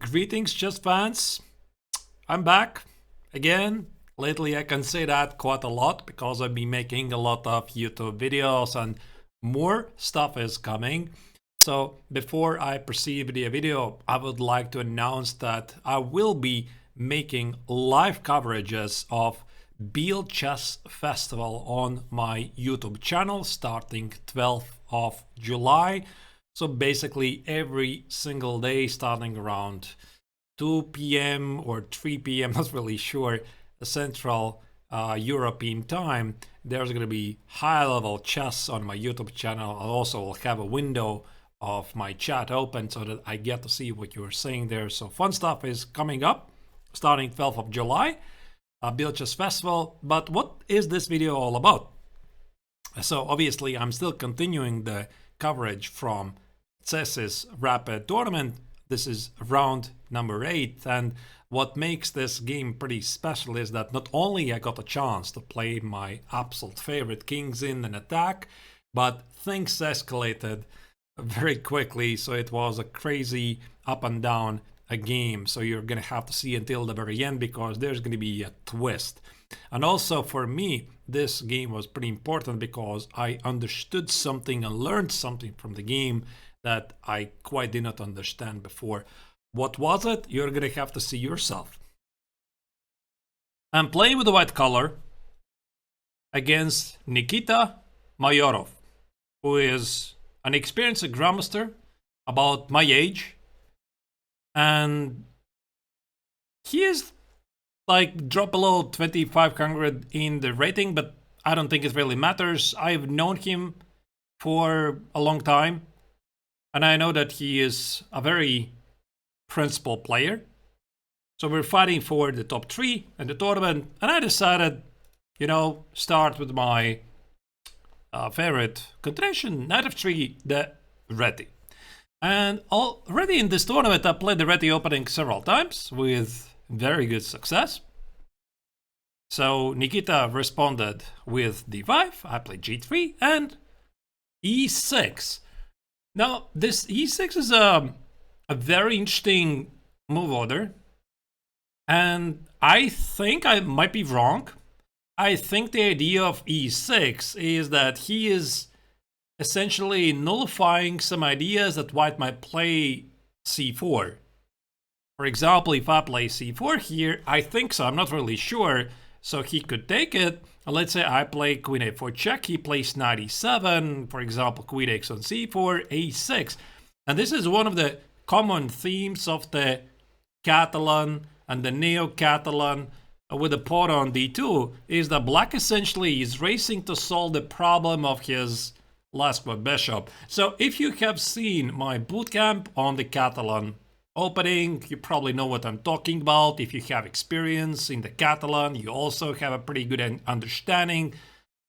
Greetings, chess fans. I'm back again. Lately, I can say that quite a lot because I've been making a lot of YouTube videos and more stuff is coming. So, before I proceed with the video, I would like to announce that I will be making live coverages of Beal Chess Festival on my YouTube channel starting 12th of July. So basically every single day starting around 2 p.m. or 3 p.m., not really sure, Central European time, there's going to be high-level chess on my YouTube channel. I also will have a window of my chat open so that I get to see what you're saying there. So fun stuff is coming up starting 12th of July, Beal Chess Festival. But what is this video all about? So obviously I'm still continuing the coverage from CES's Rapid Tournament. This is round number 8, and what makes this game pretty special is that not only I got a chance to play my absolute favorite kings in an attack, but things escalated very quickly, so it was a crazy up and down a game. So you're gonna have to see until the very end because there's gonna be a twist. And also for me, this game was pretty important because I understood something and learned something from the game that I quite did not understand before. What was it? You're gonna have to see yourself. I'm playing with the white color against Nikita Mayorov, who is an experienced grandmaster about my age, and he is like drop below 2500 in the rating, but I don't think it really matters. I've known him for a long time, and I know that he is a very principled player. So we're fighting for the top 3 in the tournament, and I decided, start with my favorite continuation, knight of 3, the Reti. And already in this tournament, I played the Reti opening several times with very good success. So Nikita responded with d5, I played g3, and e6. Now, this e6 is a very interesting move order, and I think I might be wrong. I think the idea of e6 is that he is essentially nullifying some ideas that white might play c4. For example, if I play c4 here, I think so, I'm not really sure, so he could take it. Let's say I play queen a4 check, he plays knight e7, for example, queen takes on c4, a6. And this is one of the common themes of the Catalan and the Neo-Catalan with the pawn on d2, is that black essentially is racing to solve the problem of his last bishop. So if you have seen my bootcamp on the Catalan opening, you probably know what I'm talking about. If you have experience in the Catalan, you also have a pretty good understanding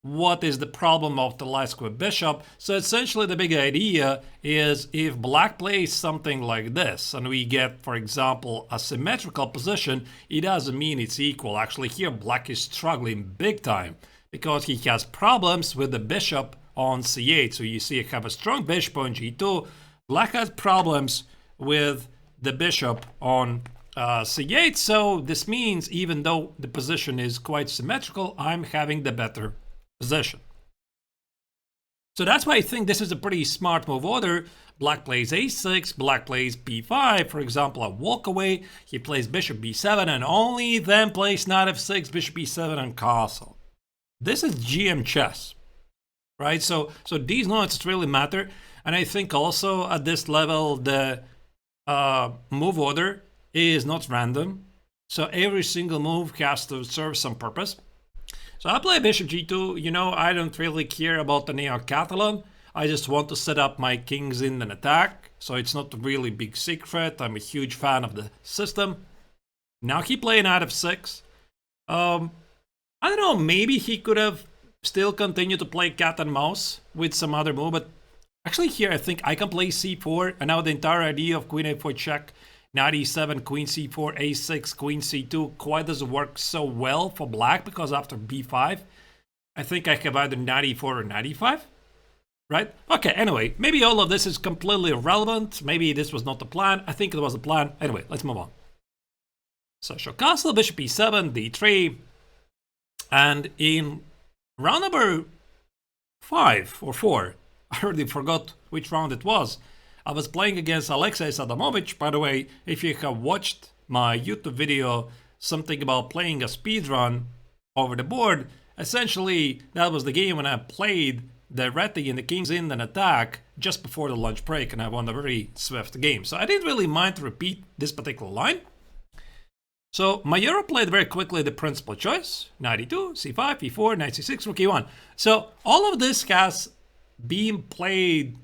what is the problem of the last bishop. So essentially the big idea is if black plays something like this and we get, for example, a symmetrical position, it doesn't mean it's equal. Actually here black is struggling big time because he has problems with the bishop on c8. So you see I have a strong bishop on g2. Black has problems with the bishop on c8. So this means even though the position is quite symmetrical, I'm having the better position. So that's why I think this is a pretty smart move order. Black plays a6, black plays b5, for example, a walk away. He plays bishop b7 and only then plays knight f6, bishop b7 and castle. This is GM chess, right? So these notes really matter. And I think also at this level, the move order is not random. So every single move has to serve some purpose. So I play bishop g2, I don't really care about the Neo-Catalan. I just want to set up my kings in an attack. So it's not a really big secret. I'm a huge fan of the system. Now he played knight f6. I don't know, maybe he could have still continued to play cat and mouse with some other move, but actually here I think I can play c4, and now the entire idea of queen a4 check, knight e7, queen c4, a6, queen c2 quite doesn't work so well for black because after b5, I think I have either knight e4 or knight e5, right? Okay, anyway, maybe all of this is completely irrelevant. Maybe this was not the plan. I think it was the plan. Anyway, let's move on. So show castle, bishop e7, d3. And in round number 5 or 4, I already forgot which round it was. I was playing against Alexei Sadamovich. By the way, if you have watched my YouTube video, something about playing a speedrun over the board, essentially that was the game when I played the Reti in the King's in and attack just before the lunch break, and I won a very swift game. So I didn't really mind to repeat this particular line. So Mayurov played very quickly the principal choice, knight e2, c5, e4, knight c6, rook e1. So all of this has been played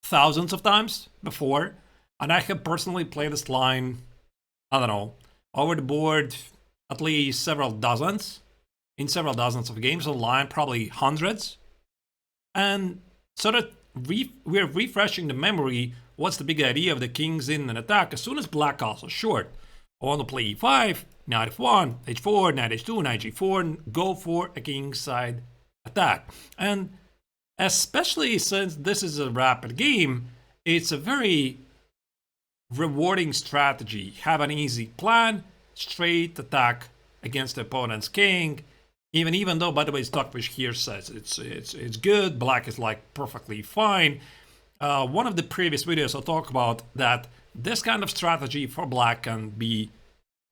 thousands of times before, and I have personally played this line, I don't know, over the board at least several dozens, in several dozens of games online, probably hundreds. And so that we're refreshing the memory, what's the big idea of the King's in and attack? As soon as black castle's short, I want to play e5, knight f1, h4, knight h2, knight g4, and go for a kingside attack. And especially since this is a rapid game, it's a very rewarding strategy. Have an easy plan, straight attack against the opponent's king. Even though, by the way, Stockfish here says it's good, black is like perfectly fine. One of the previous videos I talked about that this kind of strategy for black can be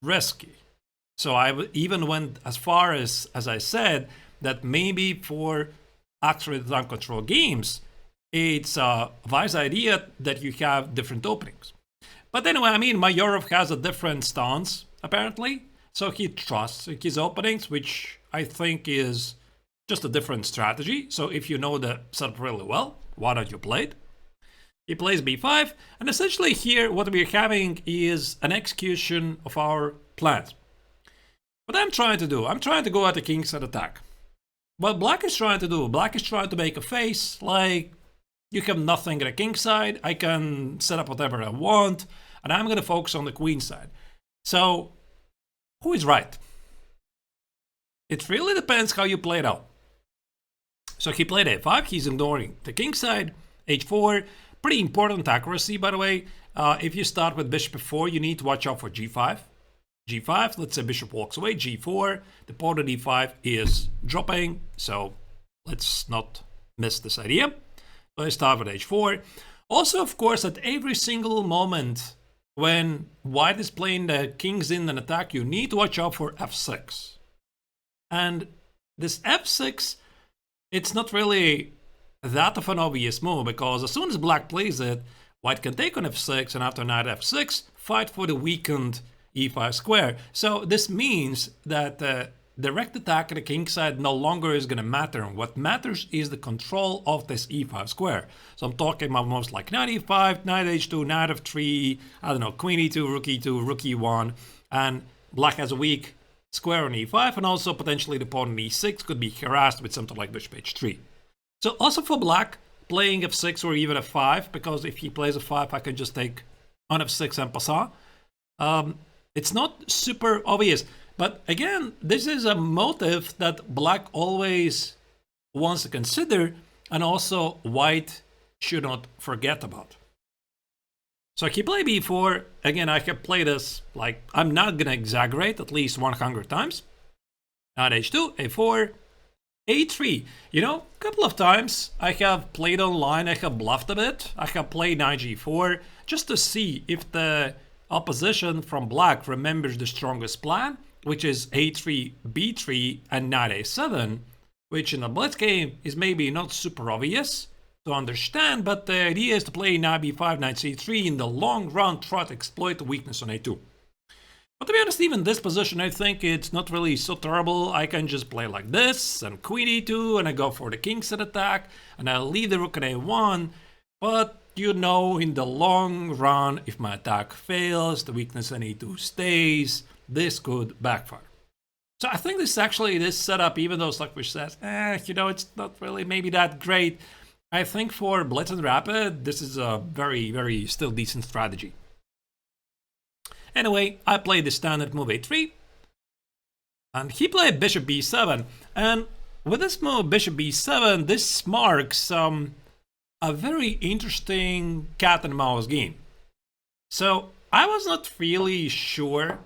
risky. So I even went as far as I said, that maybe for actually the control games, it's a wise idea that you have different openings. But anyway, I mean, Mayurov has a different stance, apparently. So he trusts his openings, which I think is just a different strategy. So if you know the setup really well, why don't you play it? He plays b5, and essentially here what we're having is an execution of our plans. What I'm trying to do, I'm trying to go at the kingside attack. What black is trying to do, black is trying to make a face like you have nothing at the king side, I can set up whatever I want, and I'm going to focus on the queen side. So who is right? It really depends how you play it out. So he played a5, he's ignoring the king side, h4, pretty important accuracy, by the way. If you start with bishop f4, you need to watch out for g5. g5, let's say bishop walks away, g4, the pawn to d5 is dropping, so let's not miss this idea. So I start with h4. Also, of course, at every single moment when white is playing the king's in and attack, you need to watch out for f6. And this f6, it's not really that of an obvious move, because as soon as black plays it, white can take on f6, and after knight f6, fight for the weakened e5 square. So this means that direct attack at the king side no longer is going to matter. What matters is the control of this e5 square. So I'm talking about moves like knight e5, knight h2, knight f3, I don't know, queen e2, rook e1, and black has a weak square on e5, and also potentially the pawn on e6 could be harassed with something like bishop h3. So also for black, playing f6 or even f5, because if he plays f5, I can just take on f6 and passant. It's not super obvious, but again, this is a motive that black always wants to consider, and also white should not forget about. So he played b4. Again, I have played this, like, I'm not gonna exaggerate, at least 100 times. Knight h2, a4, a3. You know, a couple of times I have played online, I have bluffed a bit. I have played knight g4 just to see if the opposition from black remembers the strongest plan, which is a3, b3, and knight a7, which in a blitz game is maybe not super obvious to understand, but the idea is to play knight b5, knight c3 in the long run, try to exploit the weakness on a2. But to be honest, even this position, I think it's not really so terrible. I can just play like this, and queen e2, and I go for the kingside attack, and I leave the rook on a1, but you know, in the long run, if my attack fails, the weakness on e2 stays, this could backfire. So I think this setup, even though Stockfish says, you know, it's not really maybe that great, I think for Blitz and Rapid, this is a very, very still decent strategy. Anyway, I played the standard move a3, and he played bishop b7, and with this move, bishop b7, this marks a very interesting cat and mouse game. So I was not really sure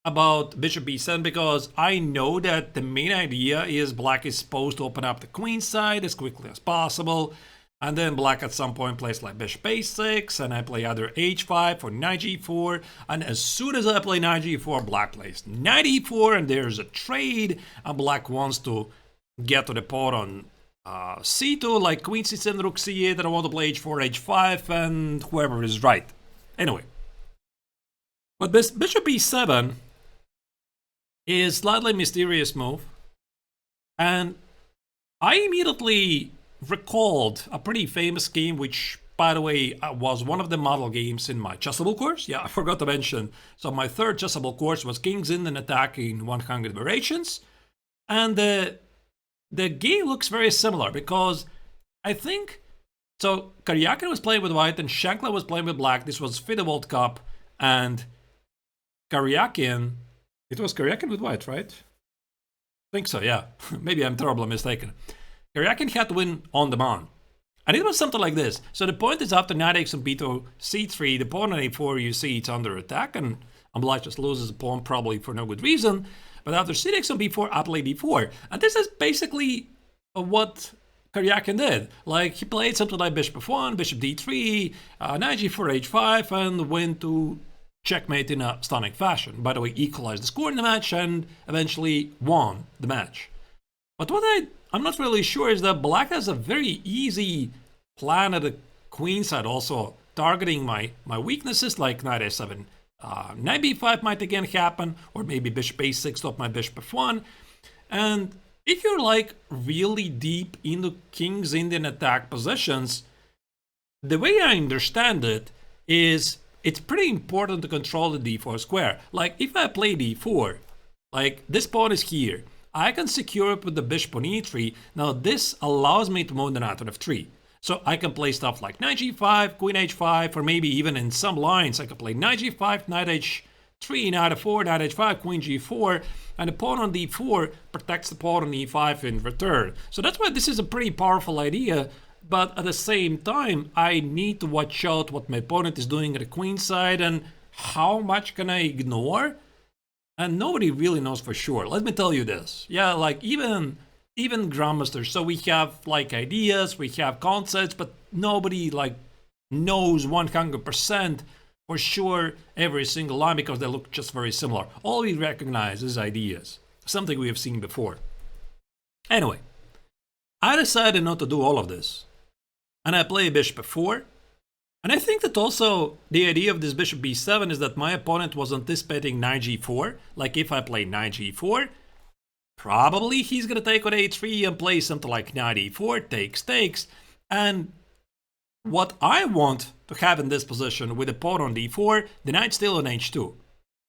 about bishop b7 because I know that the main idea is black is supposed to open up the queen side as quickly as possible, and then black at some point plays like bishop a6, and I play either h5 or knight g4, and as soon as I play knight g4, black plays knight e4, and there's a trade, and black wants to get to the pawn on c2, like queen c7, rook c8, and I want to play h4, h5, and whoever is right. Anyway, but this bishop e7 is slightly mysterious move, and I immediately recalled a pretty famous game, which, by the way, was one of the model games in my chessable course. Yeah, I forgot to mention. So my third chessable course was King's Indian Attack in 100 variations, and the game looks very similar because I think so. Karyakin was playing with white and Shankla was playing with black. This was FIDE World Cup, and Karyakin. It was Karyakin with white, right? I think so, yeah. Maybe I'm terribly mistaken. Karyakin had to win on demand. And it was something like this. So the point is after knight takes on b2, c3, the pawn on a4, you see it's under attack, and black just loses the pawn probably for no good reason. But after c takes on b4, I play d4. And this is basically what Karyakin did. Like, he played something like bishop f1, bishop d3, knight g4, h5, and went to checkmate in a stunning fashion. By the way, equalized the score in the match and eventually won the match. But what I'm not really sure is that black has a very easy plan at the queen side, also targeting my weaknesses like knight a7. Knight b5 might again happen, or maybe bishop a6 stop my bishop f1. And if you're like really deep into King's Indian Attack positions, the way I understand it is it's pretty important to control the d4 square. Like, if I play d4, like, this pawn is here. I can secure it with the bishop on e3. Now, this allows me to move the knight on f3. So I can play stuff like knight g5, queen h5, or maybe even in some lines, I can play knight g5, knight h3, knight f4, knight h5, queen g4, and the pawn on d4 protects the pawn on e5 in return. So that's why this is a pretty powerful idea. But at the same time, I need to watch out what my opponent is doing at the queen side and how much can I ignore? And nobody really knows for sure. Let me tell you this. Yeah, like even grandmasters. So we have like ideas, we have concepts, but nobody like knows 100% for sure every single line because they look just very similar. All we recognize is ideas, something we have seen before. Anyway, I decided not to do all of this. And I play bishop f4. And I think that also the idea of this bishop b7 is that my opponent was anticipating knight g4. Like, if I play knight g4, probably he's going to take on a3 and play something like knight e4, takes. And what I want to have in this position with the pawn on d4, the knight still on h2.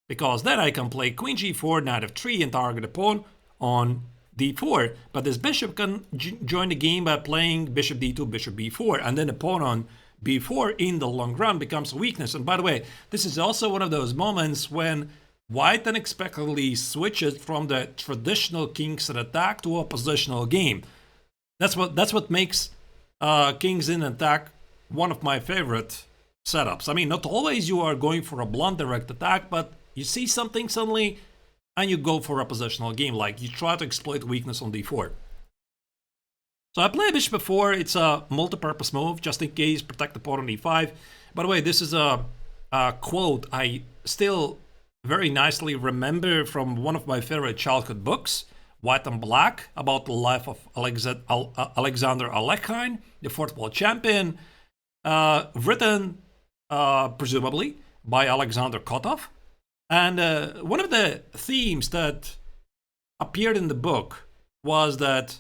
Because then I can play queen g4, knight f3 and target the pawn on d4, but this bishop can join the game by playing bishop d2, bishop b4, and then the pawn on b4 in the long run becomes a weakness. And by the way, this is also one of those moments when white unexpectedly switches from the traditional King's Attack to a positional game. That's what makes King's Indian Attack one of my favorite setups. I mean, not always you are going for a blunt direct attack, but you see something suddenly and you go for a positional game, like you try to exploit weakness on d4. So I play bishop f4. It's a multi-purpose move, just in case, protect the pawn on e5. By the way, this is a quote I still very nicely remember from one of my favorite childhood books, White and Black, about the life of Alexander Alekhine, the fourth world champion, written presumably by Alexander Kotov. And one of the themes that appeared in the book was that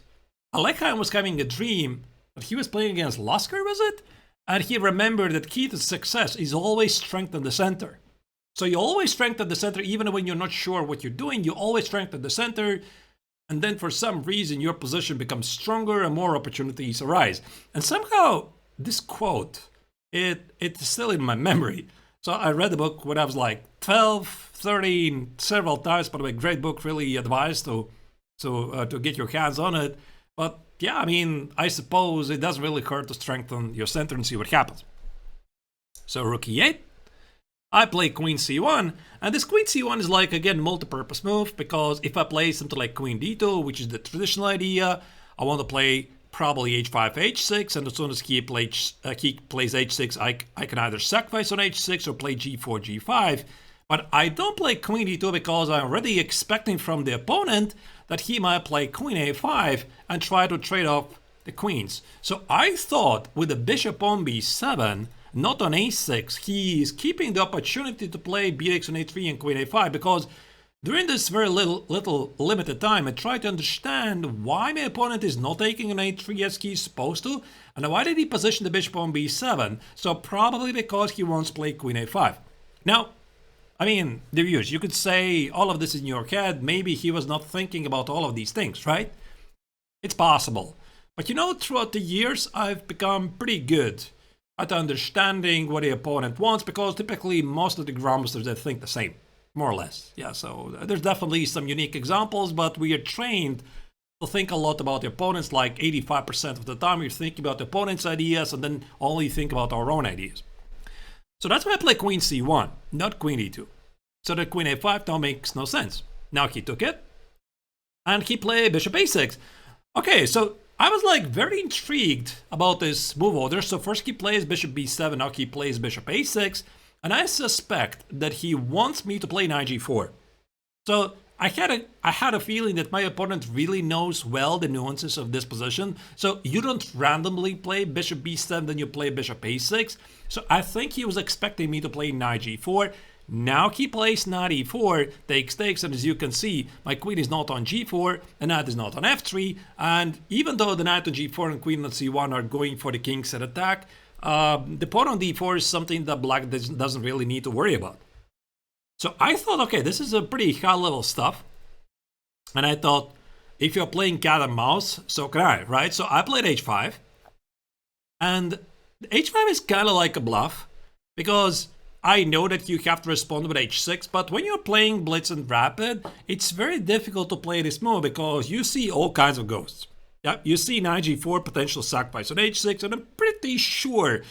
Alekhine was having a dream that he was playing against Lasker, was it? And he remembered that key to success is always strengthen the center. So you always strengthen the center, even when you're not sure what you're doing, you always strengthen the center. And then for some reason, your position becomes stronger and more opportunities arise. And somehow, this quote, it's still in my memory. So I read the book when I was like 12, 13, several times. By the way, great book, really advised to so to get your hands on it. But yeah, I mean, I suppose it doesn't really hurt to strengthen your center and see what happens. So rook e8. I play queen c1, and this queen c1 is like, again, multi-purpose move, because if I play something like queen d2, which is the traditional idea, I want to play probably h5, h6, and as soon as he plays h6, I can either sacrifice on h6 or play g4, g5. But I don't play queen d2 because I'm already expecting from the opponent that he might play queen a5 and try to trade off the queens. So I thought with the bishop on b7, not on a6, he is keeping the opportunity to play bx on a3 and queen a5, because during this very little limited time, I tried to understand why my opponent is not taking on a3 as he's supposed to, and why did he position the bishop on b7? So probably because he wants to play queen a5. Now, I mean, the viewers, you could say all of this is in your head. Maybe he was not thinking about all of these things, right? It's possible. But you know, throughout the years, I've become pretty good at understanding what the opponent wants, because typically most of the grandmasters, they think the same, more or less. Yeah, so there's definitely some unique examples, but we are trained to think a lot about the opponents. Like 85% of the time we're thinking about the opponent's ideas and then only think about our own ideas. So that's why I play queen c1, not queen e2. So the queen a5 now makes no sense. Now he took it, and he played bishop a6. Okay, so I was like very intrigued about this move order. So first he plays bishop b7, now he plays bishop a6, and I suspect that he wants me to play knight g4. So I had a feeling that my opponent really knows well the nuances of this position. So you don't randomly play bishop b7, then you play bishop a6. So I think he was expecting me to play knight g4. Now he plays knight e4, takes, and as you can see, my queen is not on g4, the knight is not on f3, and even though the knight on g4 and queen on c1 are going for the king set attack, the pawn on d4 is something that black doesn't really need to worry about. So I thought, okay, this is a pretty high-level stuff, and I thought, if you're playing cat and mouse, so can I, right? So I played h5, and h5 is kind of like a bluff, because I know that you have to respond with h6, but when you're playing blitz and rapid, it's very difficult to play this move because you see all kinds of ghosts. Yeah, you see knight g4, potential sacrifice on h6, and I'm pretty sure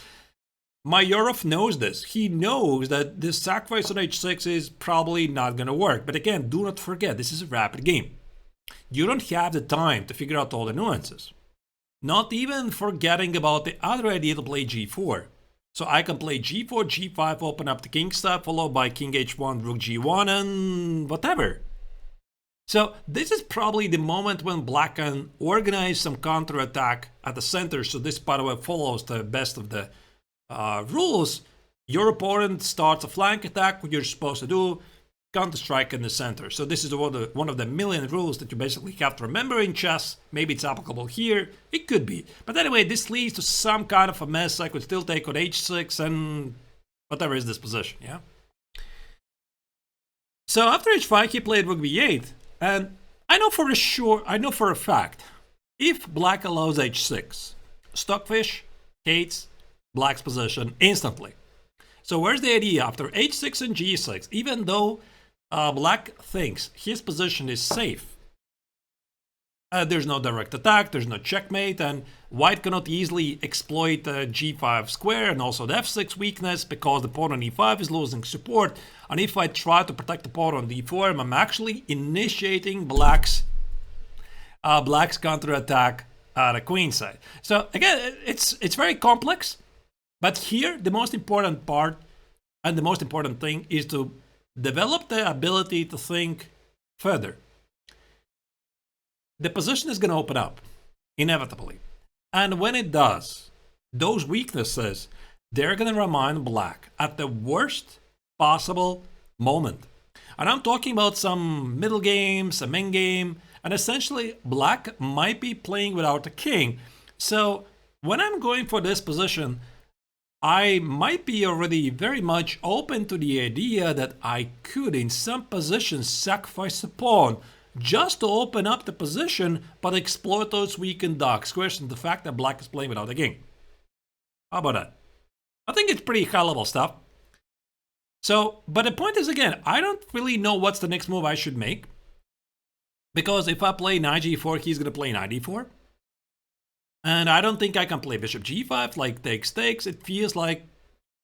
Mayorov knows this. He knows that this sacrifice on h6 is probably not going to work. But again, do not forget, this is a rapid game. You don't have the time to figure out all the nuances. Not even forgetting about the other idea to play g4. So I can play g4, g5, open up the king stuff, followed by king h1, rook g1, and whatever. So this is probably the moment when black can organize some counterattack at the center. So this, by the way, follows the best of the rules. Your opponent starts a flank attack. What you're supposed to do, counter strike in the center. So this is one of the million rules that you basically have to remember in chess. Maybe it's applicable here. It could be. But anyway, this leads to some kind of a mess. I could still take on h6 and whatever is this position, yeah? So after h5, he played rook b8. And I know for a fact, if black allows h6, Stockfish hates black's position instantly. So where's the idea? After h6 and g6, even though black thinks his position is safe, there's no direct attack, there's no checkmate, and white cannot easily exploit the g5 square and also the f6 weakness because the pawn on e5 is losing support. And if I try to protect the pawn on d4, I'm actually initiating black's counterattack at the queen side. So again, it's very complex. But here, the most important part and the most important thing is to develop the ability to think further. The position is going to open up, inevitably. And when it does, those weaknesses, they're going to remind black at the worst possible moment. And I'm talking about some middle game, some end game, and essentially black might be playing without a king. So when I'm going for this position, I might be already very much open to the idea that I could, in some positions, sacrifice a pawn just to open up the position, but exploit those weakened dark squares and the fact that black is playing without a king. How about that? I think it's pretty high-level stuff. So, but the point is, again, I don't really know what's the next move I should make. Because if I play knight g4, he's gonna play knight e4. And I don't think I can play bishop g5, like takes. It feels like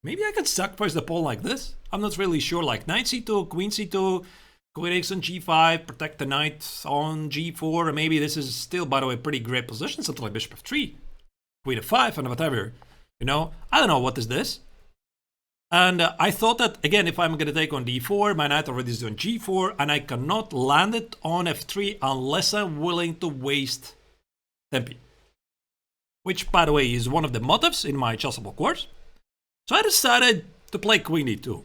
maybe I can sacrifice the pawn like this. I'm not really sure, like knight c2, queen c2, queen takes on g5, protect the knight on g4, and maybe this is still, by the way, pretty great position, something like bishop f3, queen f5, and whatever. You know, I don't know what is this. And I thought that, again, if I'm going to take on d4, my knight already is on g4, and I cannot land it on f3 unless I'm willing to waste tempi. Which, by the way, is one of the motives in my chessable course. So I decided to play queen e2.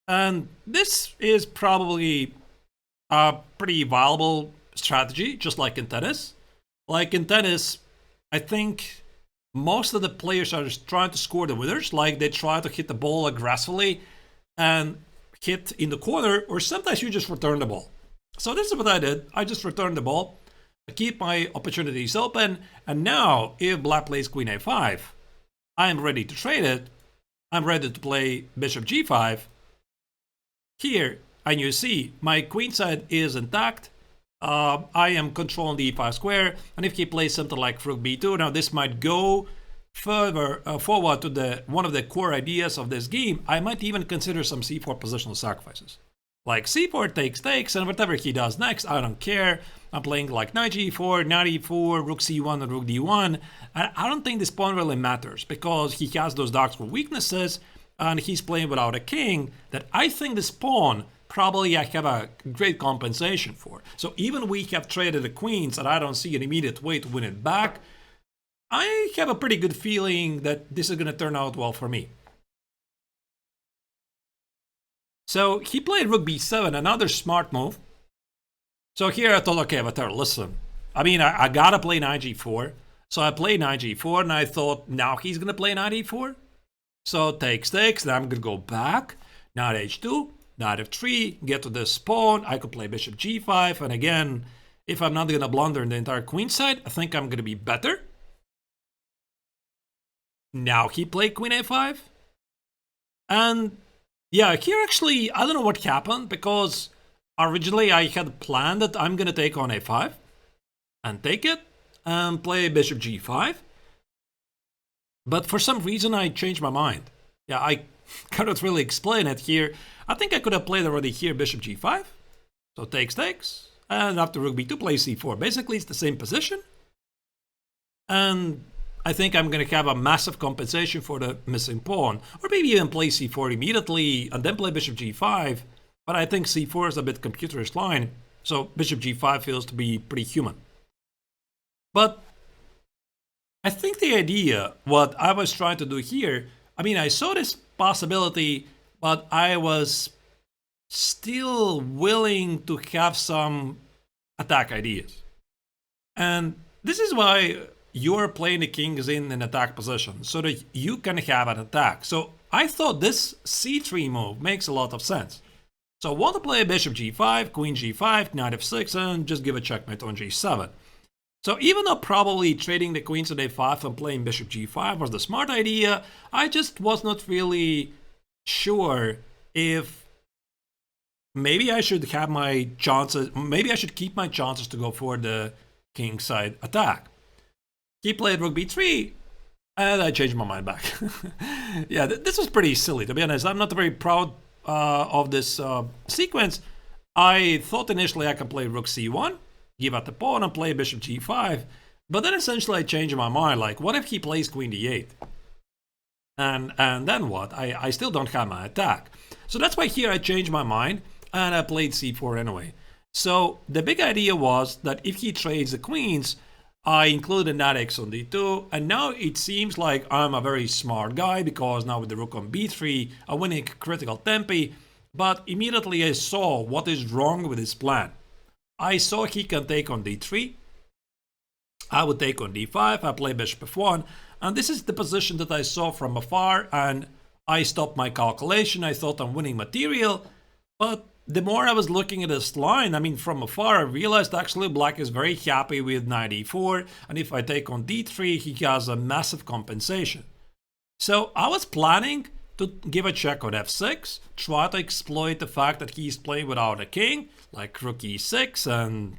And this is probably a pretty viable strategy, just like in tennis. Like in tennis, I think most of the players are just trying to score the winners. Like they try to hit the ball aggressively and hit in the corner, or sometimes you just return the ball. So this is what I did. I just returned the ball. I keep my opportunities open, and now if black plays queen a5, I am ready to trade it. I'm ready to play bishop g5. Here, and you see, my queen side is intact. I am controlling the e5 square, and if he plays something like rook b2, now this might go further forward to one of the core ideas of this game. I might even consider some c4 positional sacrifices. Like c4 takes, and whatever he does next, I don't care. I'm playing like knight g4, knight e4, rook c1, and rook d1. And I don't think this pawn really matters because he has those dark square weaknesses, and he's playing without a king that I think this pawn probably I have a great compensation for. So even we have traded the queens and I don't see an immediate way to win it back, I have a pretty good feeling that this is going to turn out well for me. So he played rook b7, another smart move. So here I thought, okay, Arturs, listen. I mean, I gotta play knight g4. So I played knight g4, and I thought, now he's gonna play knight e4. So takes, then I'm gonna go back. Knight h2, knight f3, get to this pawn. I could play bishop g5, and again, if I'm not gonna blunder in the entire queen side, I think I'm gonna be better. Now he played queen a5. And yeah, here actually, I don't know what happened, because originally I had planned that I'm gonna take on a5 and take it and play bishop g5. But for some reason I changed my mind. Yeah, I cannot really explain it here. I think I could have played already here bishop g5. So takes, and after rook b2 plays c4. Basically it's the same position. And I think I'm going to have a massive compensation for the missing pawn. Or maybe even play c4 immediately and then play bishop g5. But I think c4 is a bit computerish line. So bishop g5 feels to be pretty human. But I think the idea, what I was trying to do here, I mean, I saw this possibility, but I was still willing to have some attack ideas. And this is why you're playing the kings in an attack position, so that you can have an attack. So I thought this c3 move makes a lot of sense. So I want to play bishop g5, queen g5, knight f6, and just give a checkmate on g7. So even though probably trading the queens at a5 and playing bishop g5 was the smart idea, I just was not really sure if maybe I should have my chances, maybe I should keep my chances to go for the king side attack. He played rook b3, and I changed my mind back. Yeah, this was pretty silly, to be honest. I'm not very proud of this sequence. I thought initially I could play rook c1, give out the pawn, and play bishop g5. But then essentially I changed my mind. Like, what if he plays queen d8? And then what? I still don't have my attack. So that's why here I changed my mind, and I played c4 anyway. So the big idea was that if he trades the queens, I included knight x on d2, and now it seems like I'm a very smart guy, because now with the rook on b3, I'm winning critical tempi, but immediately I saw what is wrong with his plan. I saw he can take on d3, I would take on d5, I play bishop f1, and this is the position that I saw from afar, and I stopped my calculation. I thought I'm winning material, but the more I was looking at this line, I mean, from afar, I realized actually black is very happy with knight e4, and if I take on d3, he has a massive compensation. So I was planning to give a check on f6, try to exploit the fact that he's playing without a king, like rook e6, and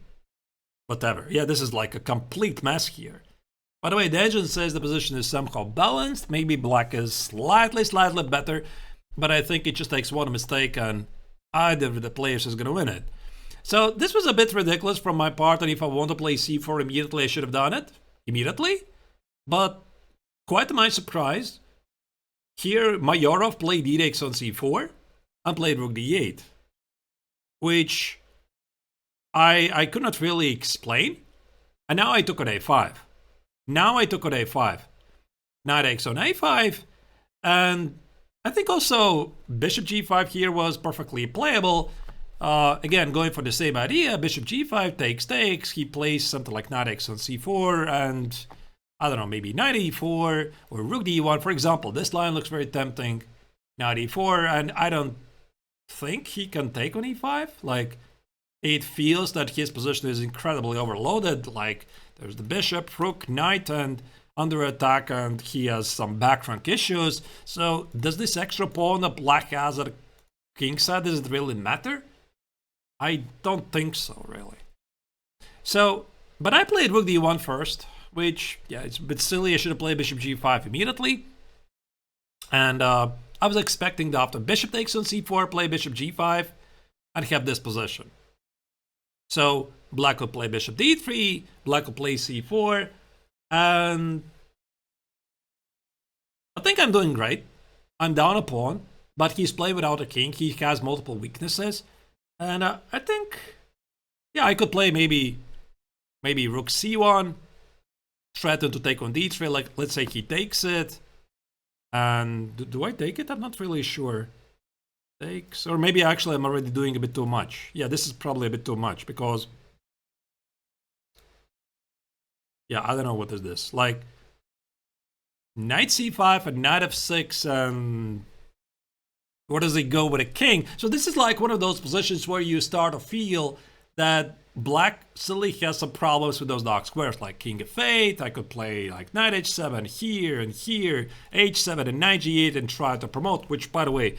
whatever. Yeah, this is like a complete mess here. By the way, the agent says the position is somehow balanced. Maybe black is slightly better, but I think it just takes one mistake and either of the players is going to win it. So this was a bit ridiculous from my part, and if I want to play c4 immediately, I should have done it immediately. But quite to my surprise, here Mayorov played d6 on c4 and played rook d8, which I could not really explain. And now I took on a5. Knight x on a5, and I think also bishop g5 here was perfectly playable. Again, going for the same idea, bishop g5 takes, he plays something like knight x on c4, and I don't know, maybe knight e4 or rook d1. For example, this line looks very tempting, knight e4, and I don't think he can take on e5. Like, it feels that his position is incredibly overloaded, like there's the bishop, rook, knight, and under attack, and he has some back rank issues. So does this extra pawn that black has at king side, does it really matter? I don't think so, really. So, but I played rook d1 first, which, yeah, it's a bit silly. I should have played bishop g5 immediately. And I was expecting that after bishop takes on c4, play bishop g5, and have this position. So black will play bishop d3, black will play c4, and I think I'm doing great. I'm down a pawn, but he's playing without a king. He has multiple weaknesses, and I think, yeah, I could play maybe rook c1, threaten to take on d3. Like, let's say he takes it, and do I take it? I'm not really sure. Takes, or maybe actually I'm already doing a bit too much. Yeah, this is probably a bit too much because, yeah, I don't know what is this. Like, knight c5 and knight f6, and where does it go with a king? So this is like one of those positions where you start to feel that black silly has some problems with those dark squares, like king f8. I could play like knight h7 here and here, h7 and knight g8, and try to promote, which, by the way,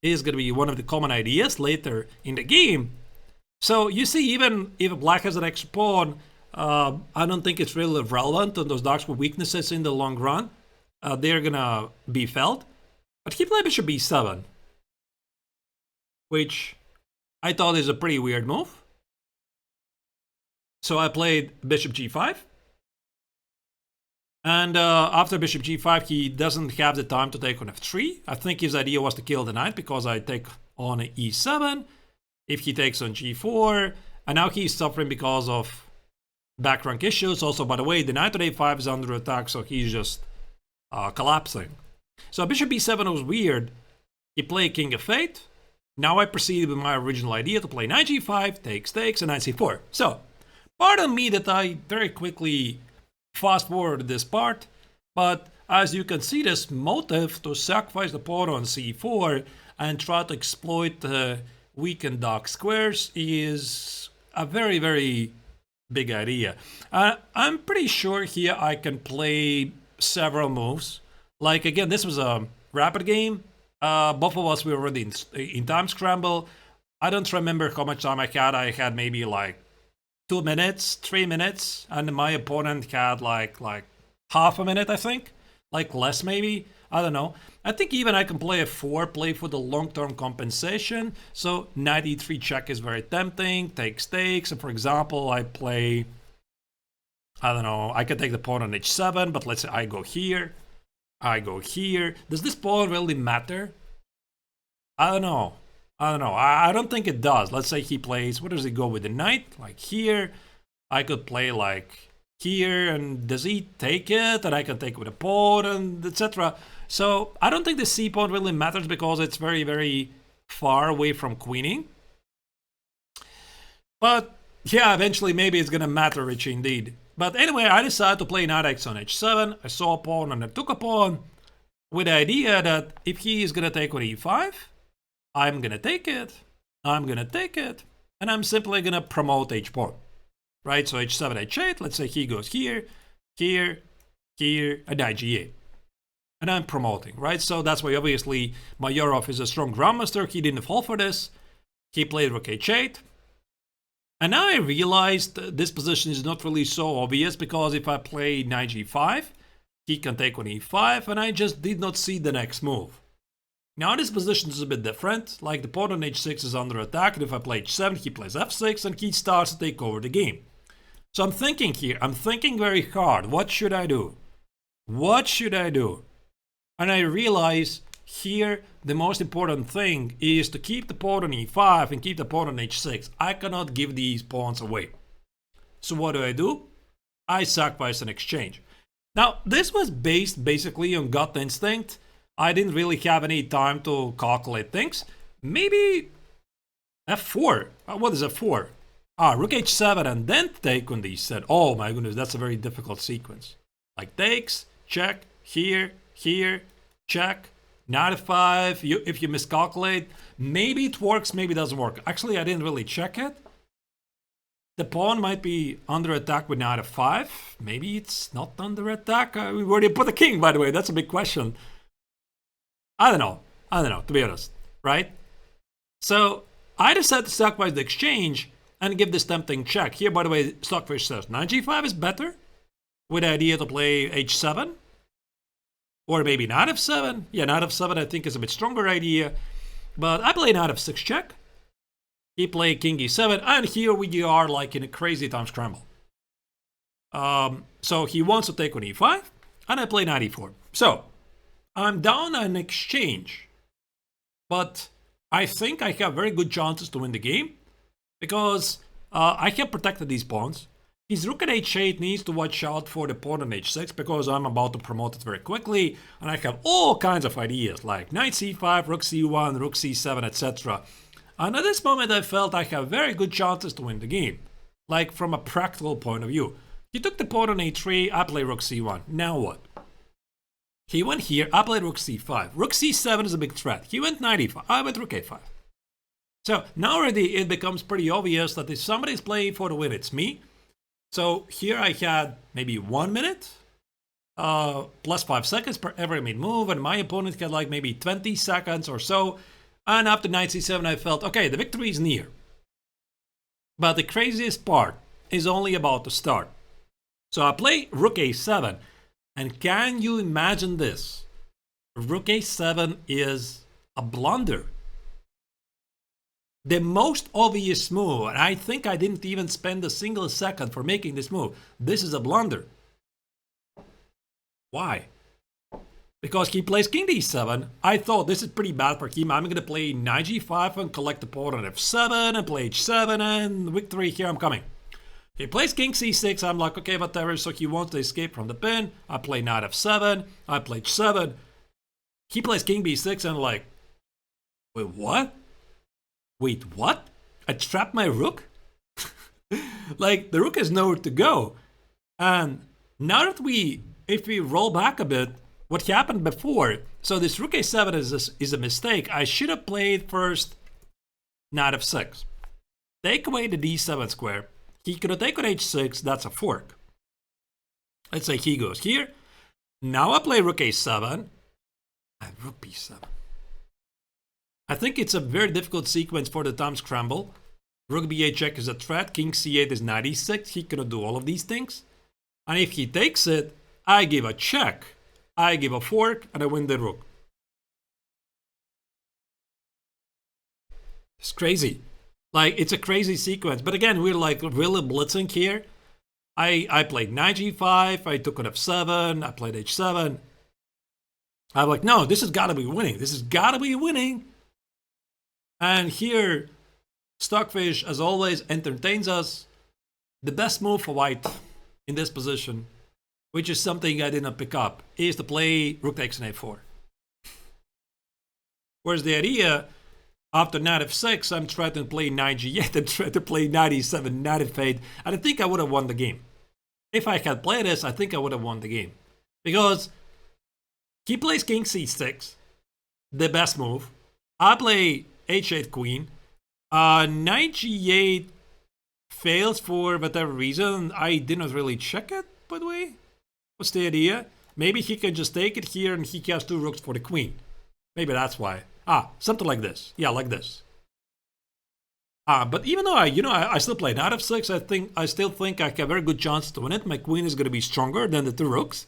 is going to be one of the common ideas later in the game. So you see, even if black has an extra pawn, I don't think it's really relevant, and those dark square weaknesses in the long run, they're going to be felt. But he played bishop b7, which I thought is a pretty weird move. So I played bishop g5. And after bishop g5, he doesn't have the time to take on f3. I think his idea was to kill the knight because I take on e7. If he takes on g4, and now he's suffering because of back rank issues. Also, by the way, the knight on a5 is under attack, so he's just collapsing. So bishop b7 was weird. He played king f8. Now I proceeded with my original idea to play knight g5, takes, and knight c4. So, pardon me that I very quickly fast forward this part, but as you can see, this motive to sacrifice the pawn on c4 and try to exploit the weakened dark squares is a very, very big idea. I'm pretty sure here I can play several moves. Like, again, this was a rapid game. Both of us were already in time scramble. I don't remember how much time I had. I had maybe like 2 minutes, 3 minutes, and my opponent had like half a minute, I think, like less maybe. I don't know. I think even I can play a 4, play for the long-term compensation. So knight e3 check is very tempting, takes, and for example, I play, I don't know, I can take the pawn on h7, but let's say I go here, Does this pawn really matter? I don't know. I don't think it does. Let's say he plays, where does he go with the knight? Like here. I could play like here, and does he take it? And I can take with a pawn, and etc. So I don't think the c pawn really matters because it's very, very far away from queening. But yeah, eventually maybe it's gonna matter, which indeed. But anyway, I decided to play knight x on h7. I saw a pawn and I took a pawn with the idea that if he is gonna take on e5, I'm gonna take it, and I'm simply gonna promote h-pawn, right? So h7, h8, let's say he goes here, and knight g8. And I'm promoting, right? So that's why obviously Mayorov is a strong grandmaster. He didn't fall for this. He played rook h8. And now I realized this position is not really so obvious, because if I play knight g5, he can take on e5, and I just did not see the next move. Now this position is a bit different, like the pawn on h6 is under attack, and if I play h7, he plays f6, and he starts to take over the game. So I'm thinking here, I'm thinking very hard, what should I do? What should I do? And I realize here the most important thing is to keep the pawn on e5 and keep the pawn on h6. I cannot give these pawns away. So what do? I sacrifice an exchange. Now this was based basically on gut instinct. I didn't really have any time to calculate things. Maybe f4. What is f4? Rook h7 and then take on d7. Oh my goodness, that's a very difficult sequence. Like takes, check, here, check, knight f5. If you miscalculate, maybe it works, maybe it doesn't work. Actually, I didn't really check it. The pawn might be under attack with knight f5. Maybe it's not under attack. Where do you put the king, by the way? That's a big question. I don't know, to be honest, right? So I decided to sacrifice the exchange and give this tempting check. Here, by the way, Stockfish says knight g5 is better, with the idea to play h7. Or maybe knight f7. Yeah, knight f7 I think is a bit stronger idea. But I play knight f6 check. He played king e7, and here we are like in a crazy time scramble. So he wants to take on e5, and I play knight e4. So I'm down an exchange, but I think I have very good chances to win the game, because I have protected these pawns. His rook at h8 needs to watch out for the pawn on h6, because I'm about to promote it very quickly, and I have all kinds of ideas like knight c5, rook c1, rook c7, etc. And at this moment I felt I have very good chances to win the game, like from a practical point of view. He took the pawn on a3, I play rook c1. Now what? He went here, I played rook c5. Rook c7 is a big threat. He went knight e5, I went rook a5. So now already it becomes pretty obvious that if somebody's playing for the win, it's me. So here I had maybe 1 minute, plus 5 seconds per every mid move, and my opponent had like maybe 20 seconds or so. And after knight c7 I felt, okay, the victory is near. But the craziest part is only about to start. So I play rook a7, and can you imagine this? Rook a7 is a blunder. The most obvious move, and I think I didn't even spend a single second for making this move. This is a blunder. Why? Because he plays king d7. I thought this is pretty bad for him. I'm going to play knight g5 and collect the pawn on f7 and play h7, and victory, here I'm coming. He plays king c6. I'm like, okay, whatever. So he wants to escape from the pin. I play knight f7. I play h7. He plays king b6, and I'm like, wait, what? Wait, what? I trapped my rook? Like, the rook has nowhere to go. And now that if we roll back a bit, what happened before, so this rook a7 is a mistake. I should have played first knight f6. Take away the d7 square. He could have taken h6, that's a fork. Let's say he goes here. Now I play rook a7 and rook b7. I think it's a very difficult sequence for the time scramble. Rook b8 check is a threat, king c8 is knight e6. He cannot do all of these things. And if he takes it, I give a check. I give a fork, and I win the rook. It's crazy. Like, it's a crazy sequence. But again, we're like really blitzing here. I played knight g5, I took on f7, I played h7. I'm like, no, this has got to be winning. This has got to be winning. And here, Stockfish, as always, entertains us. The best move for white in this position, which is something I did not pick up, is to play rook takes on a4. Whereas the idea, after knight f6, I'm trying to play knight g8 and try to play knight e7, knight f8, and I think I would have won the game. If I had played this, I think I would have won the game. Because he plays king c6, the best move. I play h8 queen. Knight g8 fails for whatever reason. I did not really check it, by the way. What's the idea? Maybe he can just take it here and he has two rooks for the queen. Maybe that's why. Something like this. Yeah, like this. But even though I still play knight f6, I still think I have a very good chance to win it. My queen is going to be stronger than the two rooks.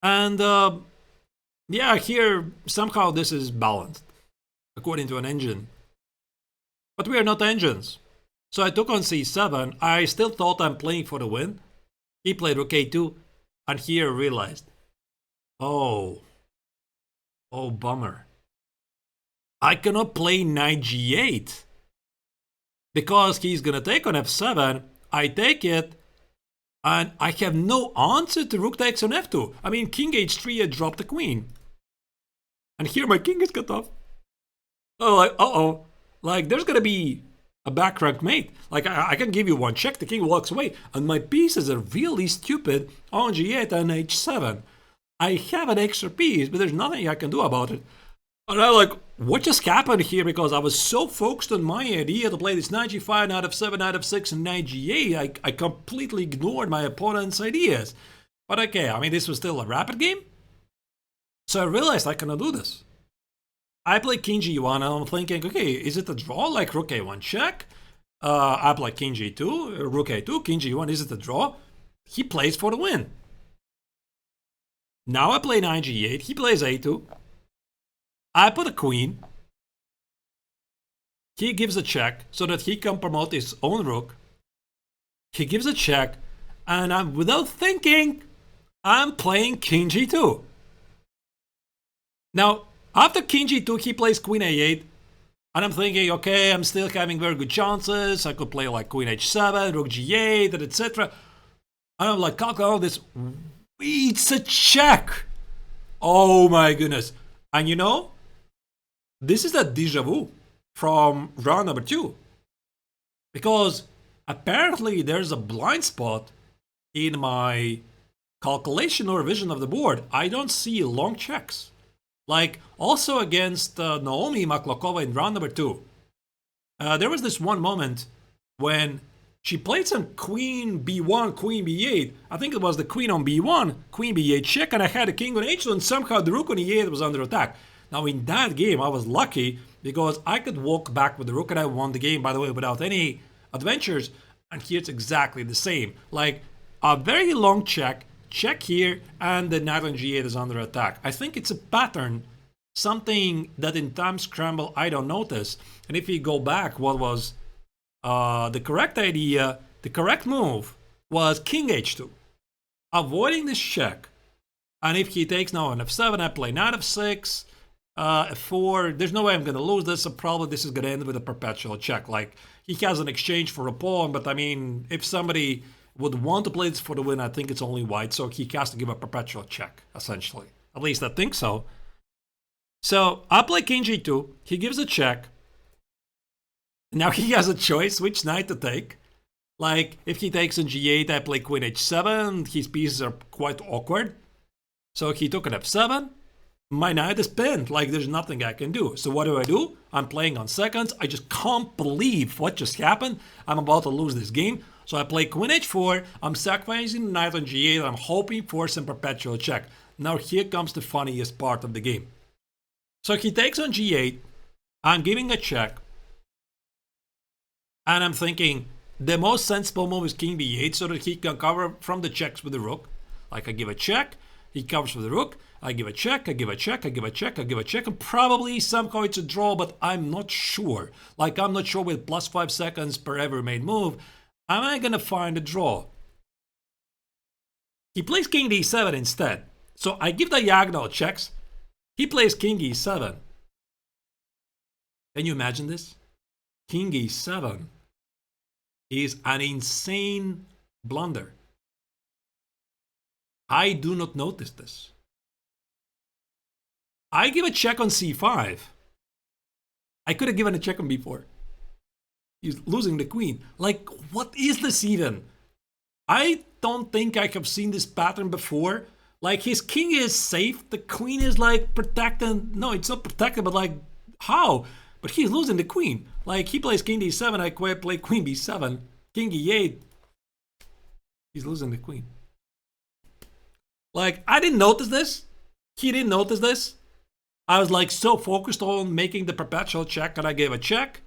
And yeah, here somehow this is balanced according to an engine. But we are not engines. So I took on c7. I still thought I'm playing for the win. He played rook a2, and here realized, oh bummer. I cannot play knight g8 because he's gonna take on f7. I take it, and I have no answer to rook takes on f2. I mean, king h3, I dropped the queen, and here my king is cut off. Oh, like like there's gonna be a back rank mate. Like I can give you one check, the king walks away, and my pieces are really stupid on g8 and h7. I have an extra piece, but there's nothing I can do about it. And I'm like, what just happened here? Because I was so focused on my idea to play this knight g5, knight f7, knight f6, and knight g8, I completely ignored my opponent's ideas. But okay, I mean, this was still a rapid game. So I realized I cannot do this. I play king g1, and I'm thinking, okay, is it a draw? Like rook a1 check? I play king g2, rook a2, king g1, is it a draw? He plays for the win. Now I play knight g8, he plays a2. I put a queen. He gives a check so that he can promote his own rook. He gives a check, and without thinking, I'm playing king g2. Now, after king g2, he plays queen a8, and I'm thinking, okay, I'm still having very good chances. I could play like queen h7, rook g8, etc. And I'm like, calculate all this. It's a check. Oh my goodness. And you know, this is a deja vu from round number 2. Because apparently there's a blind spot in my calculation or vision of the board. I don't see long checks. Like also against Naomi Maklakova in round number 2. There was this one moment when she played some queen b1, queen b8. I think it was the queen on b1, queen b8 check, and I had a king on h2, and somehow the rook on e8 was under attack. Now in that game, I was lucky because I could walk back with the rook, and I won the game, by the way, without any adventures. And here it's exactly the same. Like a very long check here, and the knight on g8 is under attack. I think it's a pattern, something that in time scramble I don't notice. And if you go back, what was the correct idea, the correct move was king h2, avoiding this check. And if he takes now on f7, I play knight f6, f4. There's no way I'm going to lose this, so probably this is going to end with a perpetual check. Like, he has an exchange for a pawn, but I mean, if somebody would want to play this for the win, I think it's only white, so he has to give a perpetual check, essentially. At least I think so. So I play king g2, he gives a check. Now he has a choice which knight to take. Like, if he takes on g8, I play queen h7, his pieces are quite awkward. So he took an f7, my knight is pinned, like there's nothing I can do. So what do? I'm playing on seconds, I just can't believe what just happened. I'm about to lose this game. So I play queen h4, I'm sacrificing the knight on g8, I'm hoping for some perpetual check. Now here comes the funniest part of the game. So he takes on g8, I'm giving a check, and I'm thinking the most sensible move is king b8 so that he can cover from the checks with the rook. Like I give a check, he covers with the rook, I give a check, I give a check, I give a check, I give a check, and probably somehow it's a draw, but I'm not sure. Like I'm not sure with plus 5 seconds per every made move, am I gonna find a draw? He plays king d7 instead. So I give diagonal checks, he plays king e7. Can you imagine this? King e7 is an insane blunder. I do not notice this. I give a check on c5. I could have given a check on b4. He's losing the queen. Like, what is this even? I don't think I have seen this pattern before. Like, his king is safe, the queen is like protected. No, it's not protected, but like, how? But he's losing the queen. Like, he plays king d7, I play queen b7, king e8. He's losing the queen. Like, I didn't notice this. He didn't notice this. I was like so focused on making the perpetual check, and I gave a check.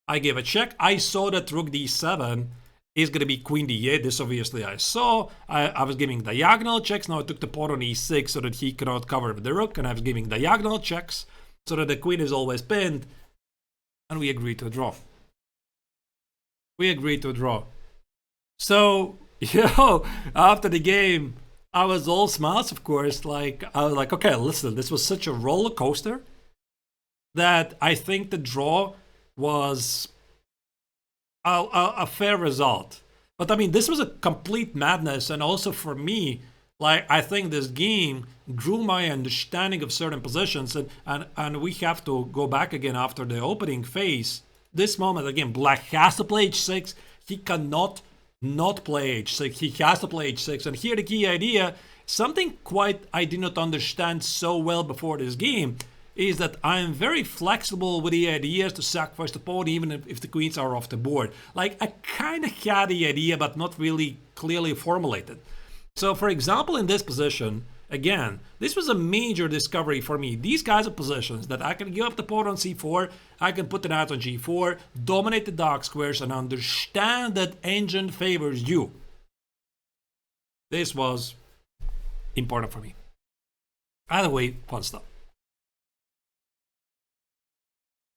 I gave a check. I saw that rook d7 is going to be queen d8. This obviously I saw. I was giving diagonal checks. Now I took the pawn on e6 so that he cannot cover with the rook, and I was giving diagonal checks so that the queen is always pinned, and we agreed to a draw. We agreed to a draw. So, after the game, I was all smiles, of course. Like, I was like, okay, listen, this was such a roller coaster that I think the draw was a fair result. But I mean, this was a complete madness, and also for me, like, I think this game grew my understanding of certain positions, and we have to go back again after the opening phase. This moment, again, black has to play h6. He cannot not play h6. He has to play h6. And here the key idea, something quite I did not understand so well before this game, is that I am very flexible with the ideas to sacrifice the pawn even if the queens are off the board. Like, I kind of had the idea, but not really clearly formulated. So, for example, in this position, again, this was a major discovery for me. These guys are positions that I can give up the pawn on c4, I can put the knight on g4, dominate the dark squares, and understand that engine favors you. This was important for me. Either way, fun stuff.